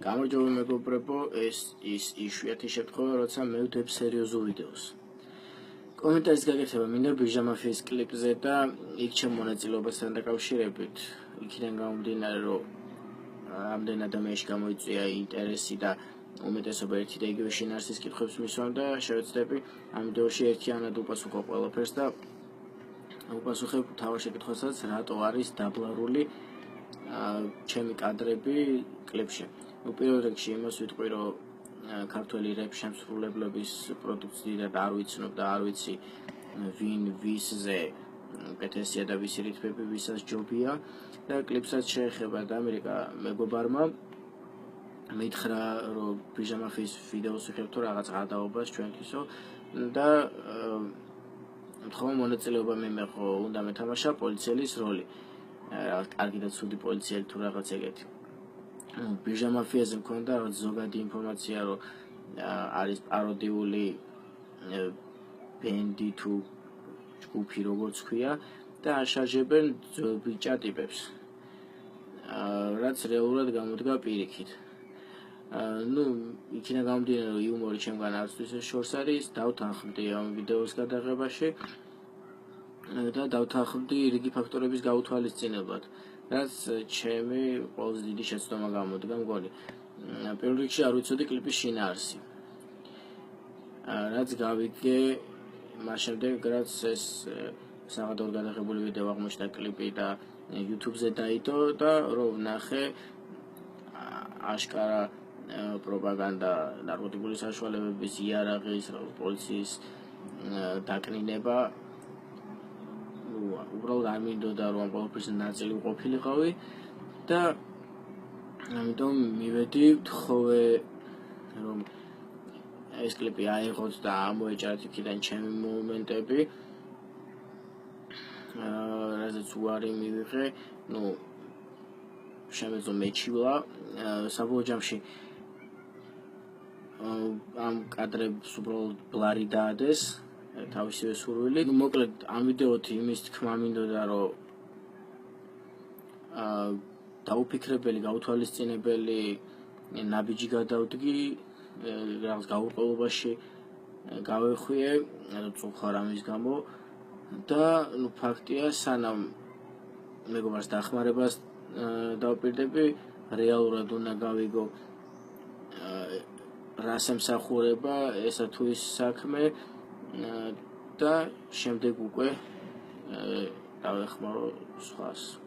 გამარჯობა მეგობრებო, ეს ის იშვიათი შემთხვევა, როცა მე ვდებ სერიოზულ ვიდეოს. კომენტარის გაკეთება მინდა ბიჟა მაფიის კლიპზე და იქ ჩემ მონაწილეობასთან დაკავშირებით. იქიდან გამომდინარე, რომ ამდენ ადამიანში გამოიწვია ინტერესი და უმეტესობა ერთი და იგივე შინაარსის კითხვებს მისვამ და შევეცდები ამ ვიდეოში ერთიანად უპასუხო ყველაფერს და უპასუხებ თავარ შეკითხვასაც, რატო არის დაბლარული ჩემი კადრები კლიპში. პირველ რიგში იმას ვიტყვი, რომ ქართველი რეპ შემსრულებლების პროდუქცია და არ ვიცნობ და არ ვიცი ვინ ვისზე პეთესია და ვისი რითმები ვისაც ჯობია და კლიპსაც შეეხება და ამერიკა მეგობარმა მითხრა, რომ ბიჟა მაფიის ვიდეოს ვიხებთ თუ რაღაც გადაობას ჩვენთვისო და თქვენ მონაწილეობა მიმეღო, უნდა მეთამაშა პოლიციელის როლი. კარგი და ცუდი პოლიციელი თუ რაღაც ეგეთი. ბიჟა მაფიაზე მქონდა ზოგადი ინფორმაცია, რომ არის პაროდიული ბენდი თუ ჯგუფი როგორც ქვია და აშარჟებენ ბიჭა ტიპებს. რაც რეალურად გამოდგა პირიქით. იქიდან გამომდინარე, რომ იუმორი ჩემგან არც ისე შორს არის, დავთანხმდი ამ ვიდეოს გადაღებაში და დავთანხმდი რიგი ფაქტორების გაუთვალისწინებლად, რაც ჩემი ყველაზე დიდი შეცდომა გამოდგა მგონი. პირველ რიგში არ ვიცოდი კლიპის შინაარსი. რაც გავიგე მას შემდეგ, რაც ეს საღადაოდ გადაღებული ვიდეო აღმოჩნდა კლიპი და YouTube-ზე დაიდო და რომ ვნახე აშკარა პროპაგანდა, ნარკოტიკული საშუალებების იარაღის, პოლიციის დაკნინება. უბრალოდ არ მინდოდა რომ ამ ყველაფრის ნაწილი ვყოფილიყავი და ამიტომ მივედი ვთხოვე რომ ეს კლიპი აიღოთ და ამოეჭრათ იქიდან ჩემი მომენტები, რაზეც უარი მივიღე, შემეძლო მეჩივლა საბოლოო ჯამში ამ კადრებს უბრალოდ ბლარი დაადეს თავისივე სურვილი. მოკლედ ამ ვიდეოთ იმის თქმა მინდოდა, რომ დაუფიქრებელი, გაუთვალისწინებელი ნაბიჯი გადავდგი, რაღაც გაურკვევლობაში გავეხვიე, წუხარ ამის გამო და ფაქტია, სანამ მეგობარს დახმარებას დავპირდები, რეალურად უნდა გავიგო რას ემსახურება ესა თუ ის საქმე და შემდეგ უკვე დავეხმარო სხვას.